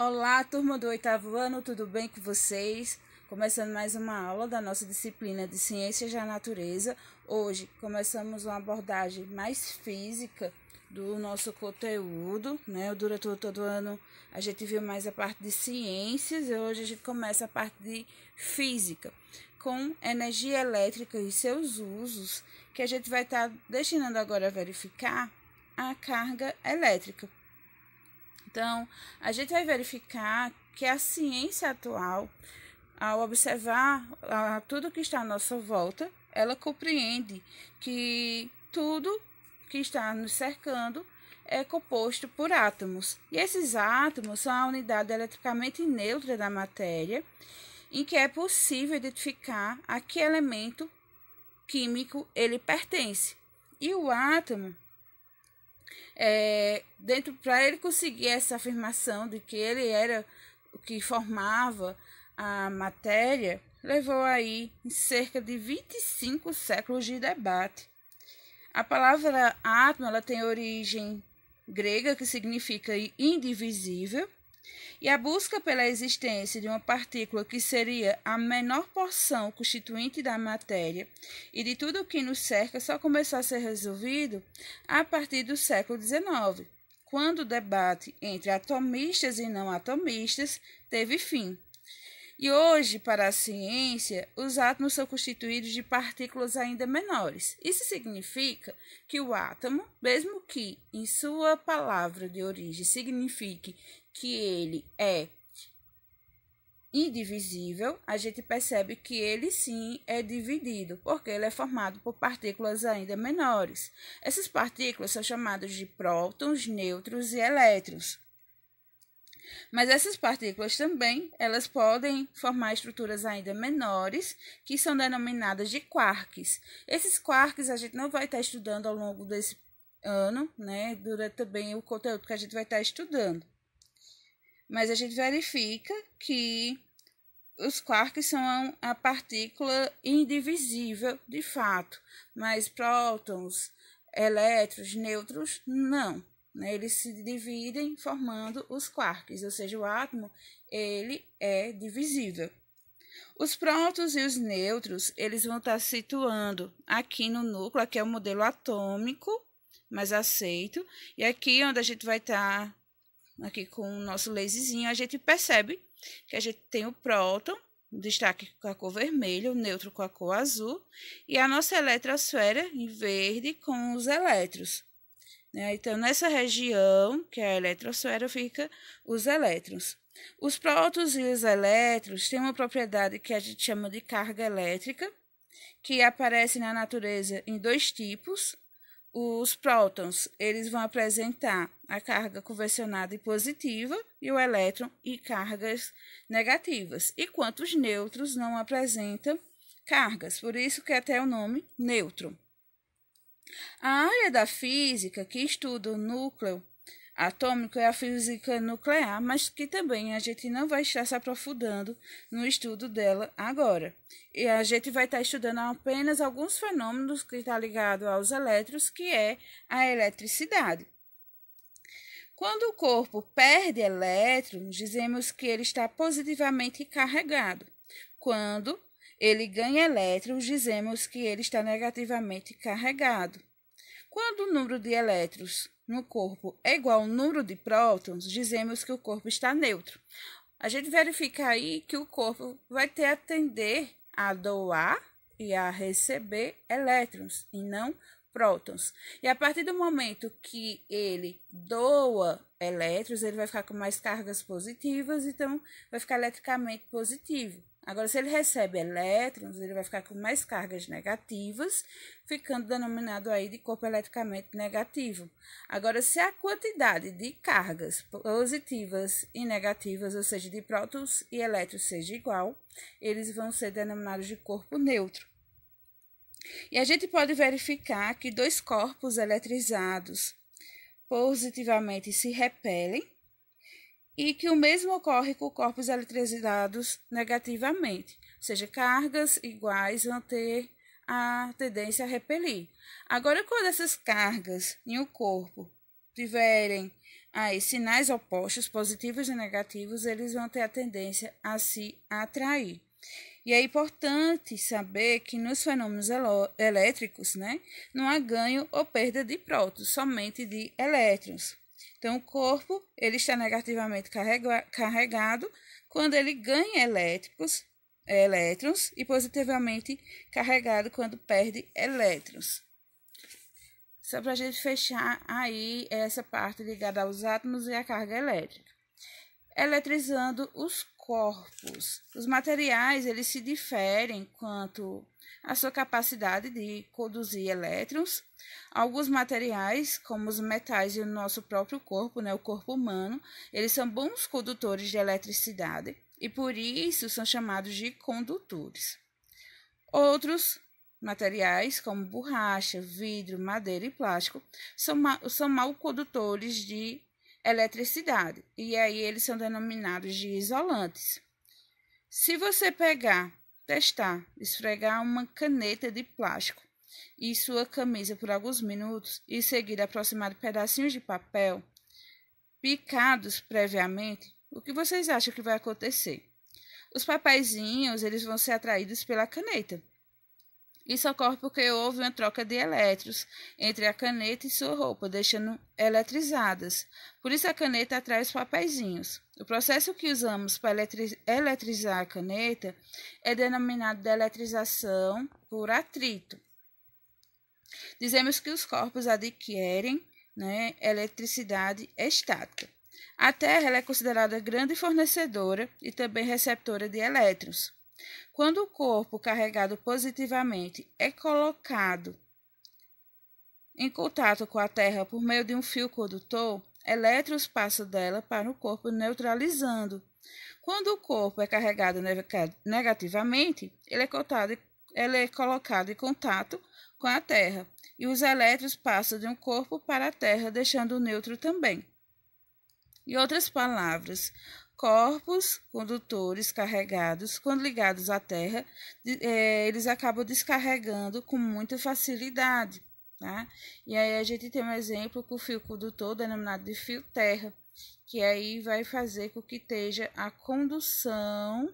Olá, turma do 8º ano, tudo bem com vocês? Começando mais uma aula da nossa disciplina de Ciências da Natureza. Hoje começamos uma abordagem mais física do nosso conteúdo, né? Durante todo ano a gente viu mais a parte de ciências e hoje a gente começa a parte de física, com energia elétrica e seus usos, que a gente vai estar destinando agora a verificar a carga elétrica. Então, a gente vai verificar que a ciência atual, ao observar tudo que está à nossa volta, ela compreende que tudo que está nos cercando é composto por átomos. E esses átomos são a unidade eletricamente neutra da matéria, em que é possível identificar a que elemento químico ele pertence. E o átomo, para ele conseguir essa afirmação de que ele era o que formava a matéria, levou aí cerca de 25 séculos de debate. A palavra átomo ela tem origem grega, que significa indivisível, e a busca pela existência de uma partícula que seria a menor porção constituinte da matéria e de tudo o que nos cerca só começou a ser resolvido a partir do século XIX, quando o debate entre atomistas e não atomistas teve fim. E hoje, para a ciência, os átomos são constituídos de partículas ainda menores. Isso significa que o átomo, mesmo que em sua palavra de origem signifique que ele é indivisível, a gente percebe que ele sim é dividido, porque ele é formado por partículas ainda menores. Essas partículas são chamadas de prótons, nêutrons e elétrons. Mas essas partículas também, elas podem formar estruturas ainda menores, que são denominadas de quarks. Esses quarks a gente não vai estar estudando ao longo desse ano, né? Durante também o conteúdo que a gente vai estar estudando. Mas a gente verifica que os quarks são a partícula indivisível de fato, mas prótons, elétrons, nêutrons, não. Eles se dividem formando os quarks, ou seja, o átomo ele é divisível. Os prótons e os nêutrons eles vão estar se situando aqui no núcleo, aqui é o modelo atômico mais aceito, e aqui onde a gente vai estar aqui com o nosso laserzinho, a gente percebe que a gente tem o próton, destaque com a cor vermelha, o nêutron com a cor azul, e a nossa eletrosfera em verde com os elétrons. Então, nessa região, que é a eletrosfera, fica os elétrons. Os prótons e os elétrons têm uma propriedade que a gente chama de carga elétrica, que aparece na natureza em dois tipos. Os prótons, eles vão apresentar a carga convencionada e positiva, e o elétron e cargas negativas, enquanto os nêutrons não apresentam cargas, por isso que até o nome nêutron. A área da física que estuda o núcleo atômico é a física nuclear, mas que também a gente não vai estar se aprofundando no estudo dela agora. E a gente vai estar estudando apenas alguns fenômenos que estão ligados aos elétrons, que é a eletricidade. Quando o corpo perde elétrons, dizemos que ele está positivamente carregado. Quando ele ganha elétrons, dizemos que ele está negativamente carregado. Quando o número de elétrons no corpo é igual ao número de prótons, dizemos que o corpo está neutro. A gente verifica aí que o corpo vai ter a tender a doar e a receber elétrons e não prótons. E a partir do momento que ele doa elétrons, ele vai ficar com mais cargas positivas, então vai ficar eletricamente positivo. Agora, se ele recebe elétrons, ele vai ficar com mais cargas negativas, ficando denominado aí de corpo eletricamente negativo. Agora, se a quantidade de cargas positivas e negativas, ou seja, de prótons e elétrons, seja igual, eles vão ser denominados de corpo neutro. E a gente pode verificar que dois corpos eletrizados positivamente se repelem, e que o mesmo ocorre com corpos eletrizados negativamente, ou seja, cargas iguais vão ter a tendência a repelir. Agora, quando essas cargas em um corpo tiverem aí sinais opostos, positivos e negativos, eles vão ter a tendência a se atrair. E é importante saber que nos fenômenos elétricos, né, não há ganho ou perda de prótons, somente de elétrons. Então, o corpo ele está negativamente carregado quando ele ganha elétrons e positivamente carregado quando perde elétrons. Só para a gente fechar aí essa parte ligada aos átomos e à carga elétrica. Eletrizando os corpos. Os materiais eles se diferem quanto à sua capacidade de conduzir elétrons. Alguns materiais, como os metais e o nosso próprio corpo, né, o corpo humano, eles são bons condutores de eletricidade e por isso são chamados de condutores. Outros materiais, como borracha, vidro, madeira e plástico, são mal condutores de eletricidade, e aí eles são denominados de isolantes. Se você testar, esfregar uma caneta de plástico em sua camisa por alguns minutos e seguir aproximar de pedacinhos de papel picados previamente, o que vocês acham que vai acontecer? Os papeizinhos eles vão ser atraídos pela caneta. Isso ocorre porque houve uma troca de elétrons entre a caneta e sua roupa, deixando eletrizadas. Por isso a caneta atrai os papeizinhos. O processo que usamos para eletrizar a caneta é denominado de eletrização por atrito. Dizemos que os corpos adquirem, né, eletricidade estática. A Terra ela é considerada grande fornecedora e também receptora de elétrons. Quando o corpo carregado positivamente é colocado em contato com a Terra por meio de um fio condutor, elétrons passam dela para o corpo neutralizando. Quando o corpo é carregado negativamente, ele é colocado em contato com a Terra e os elétrons passam de um corpo para a Terra, deixando o neutro também. Em outras palavras, corpos condutores carregados, quando ligados à Terra, eles acabam descarregando com muita facilidade. Tá? E aí a gente tem um exemplo com o fio condutor denominado de fio terra, que aí vai fazer com que esteja a condução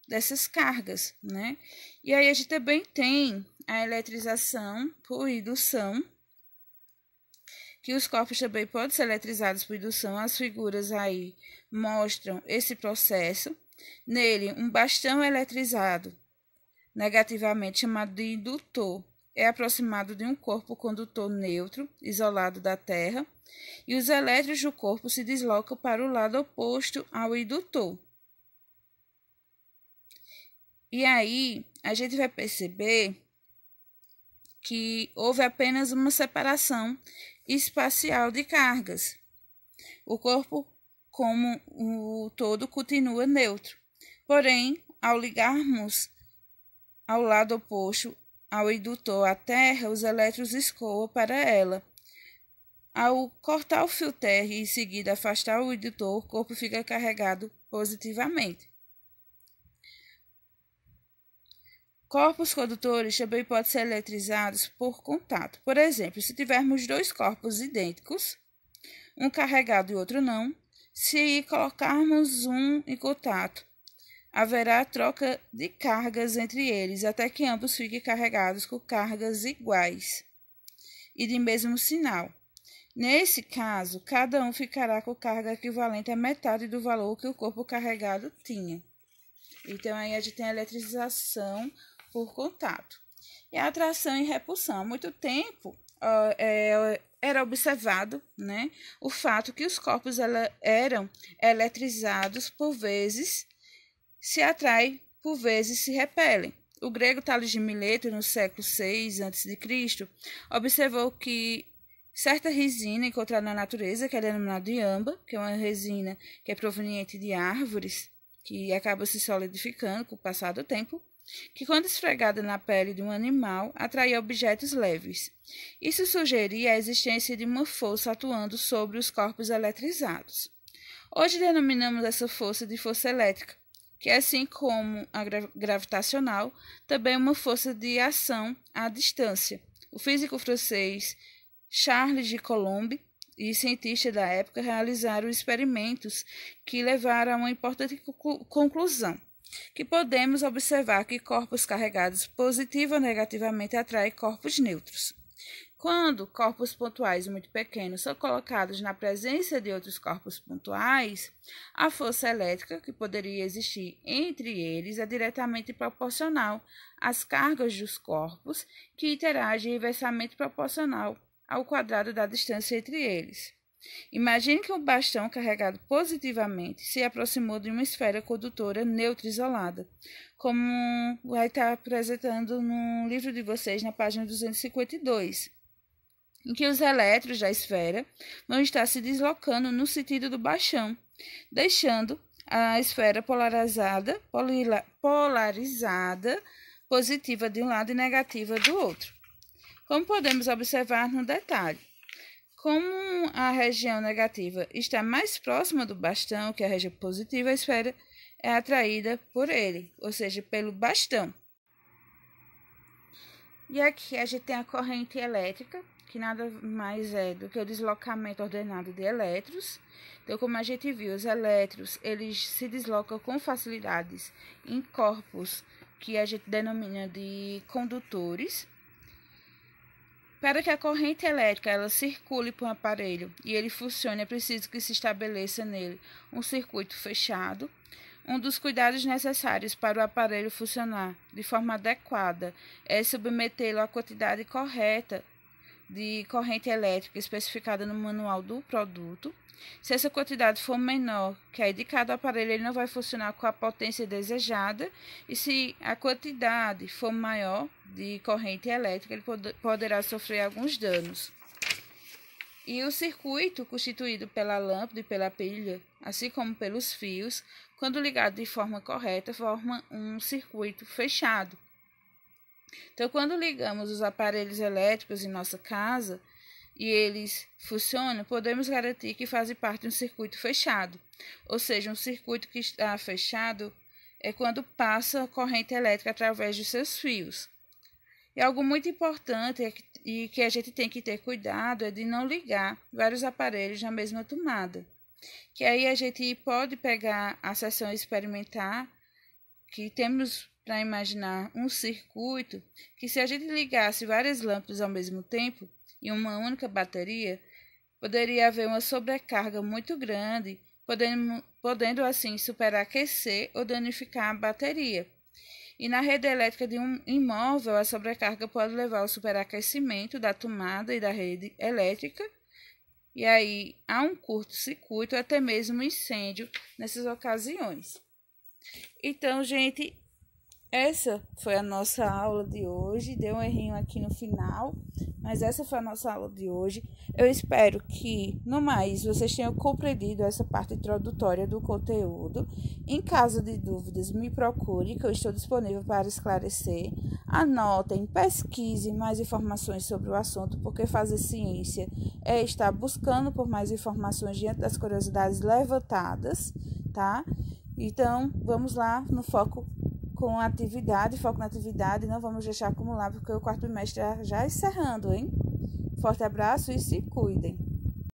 dessas cargas. Né? E aí a gente também tem a eletrização por indução, que os corpos também podem ser eletrizados por indução. As figuras aí mostram esse processo. Nele, um bastão eletrizado negativamente, chamado de indutor, é aproximado de um corpo condutor neutro, isolado da Terra, e os elétrons do corpo se deslocam para o lado oposto ao indutor. E aí, a gente vai perceber que houve apenas uma separação espacial de cargas. O corpo, como o todo, continua neutro. Porém, ao ligarmos ao lado oposto ao indutor à Terra, os elétrons escoam para ela. Ao cortar o fio terra e em seguida afastar o indutor, o corpo fica carregado positivamente. Corpos condutores também podem ser eletrizados por contato. Por exemplo, se tivermos dois corpos idênticos, um carregado e outro não, se colocarmos um em contato, haverá troca de cargas entre eles, até que ambos fiquem carregados com cargas iguais e de mesmo sinal. Nesse caso, cada um ficará com carga equivalente à metade do valor que o corpo carregado tinha. Então, aí a gente tem a eletrização por contato. E a atração e repulsão. Há muito tempo era observado, né, o fato que os corpos eram eletrizados, por vezes se atraem, por vezes se repelem. O grego Tales de Mileto, no século VI a.C., observou que certa resina encontrada na natureza, que é denominada de âmbar, que é uma resina que é proveniente de árvores, que acaba se solidificando com o passar do tempo, que quando esfregada na pele de um animal, atraía objetos leves. Isso sugeria a existência de uma força atuando sobre os corpos eletrizados. Hoje denominamos essa força de força elétrica, que assim como a gravitacional, também é uma força de ação à distância. O físico francês Charles de Coulomb e cientistas da época realizaram experimentos que levaram a uma importante conclusão, que podemos observar que corpos carregados positiva ou negativamente atraem corpos neutros. Quando corpos pontuais muito pequenos são colocados na presença de outros corpos pontuais, a força elétrica que poderia existir entre eles é diretamente proporcional às cargas dos corpos, que interagem inversamente proporcional ao quadrado da distância entre eles. Imagine que um bastão carregado positivamente se aproximou de uma esfera condutora neutra isolada, como vai estar apresentando no livro de vocês na página 252. Em que os elétrons da esfera vão estar se deslocando no sentido do bastão, deixando a esfera polarizada, positiva de um lado e negativa do outro. Como podemos observar no detalhe, como a região negativa está mais próxima do bastão que a região positiva, a esfera é atraída por ele, ou seja, pelo bastão. E aqui a gente tem a corrente elétrica, que nada mais é do que o deslocamento ordenado de elétrons. Então, como a gente viu, os elétrons eles se deslocam com facilidades em corpos que a gente denomina de condutores. Para que a corrente elétrica ela circule por um aparelho e ele funcione, é preciso que se estabeleça nele um circuito fechado. Um dos cuidados necessários para o aparelho funcionar de forma adequada é submetê-lo à quantidade correta de corrente elétrica especificada no manual do produto. Se essa quantidade for menor que a indicada, o aparelho ele não vai funcionar com a potência desejada, e se a quantidade for maior de corrente elétrica, ele poderá sofrer alguns danos. E o circuito constituído pela lâmpada e pela pilha, assim como pelos fios, quando ligado de forma correta, forma um circuito fechado. Então, quando ligamos os aparelhos elétricos em nossa casa e eles funcionam, podemos garantir que fazem parte de um circuito fechado. Ou seja, um circuito que está fechado é quando passa a corrente elétrica através dos seus fios. E algo muito importante e que a gente tem que ter cuidado é de não ligar vários aparelhos na mesma tomada. Que aí a gente pode pegar a seção experimentar, que temos para imaginar um circuito que, se a gente ligasse várias lâmpadas ao mesmo tempo em uma única bateria, poderia haver uma sobrecarga muito grande, podendo assim superaquecer ou danificar a bateria. E na rede elétrica de um imóvel, a sobrecarga pode levar ao superaquecimento da tomada e da rede elétrica, e aí há um curto-circuito, até mesmo um incêndio nessas ocasiões. Então, gente, essa foi a nossa aula de hoje. Deu um errinho aqui no final, mas essa foi a nossa aula de hoje. Eu espero que, no mais, vocês tenham compreendido essa parte introdutória do conteúdo. Em caso de dúvidas, me procure, que eu estou disponível para esclarecer. Anotem, pesquisem mais informações sobre o assunto, porque fazer ciência é estar buscando por mais informações diante das curiosidades levantadas, tá? Então, vamos lá no foco com a atividade, foco na atividade, não vamos deixar acumular, porque o quarto trimestre já encerrando, hein? Forte abraço e se cuidem!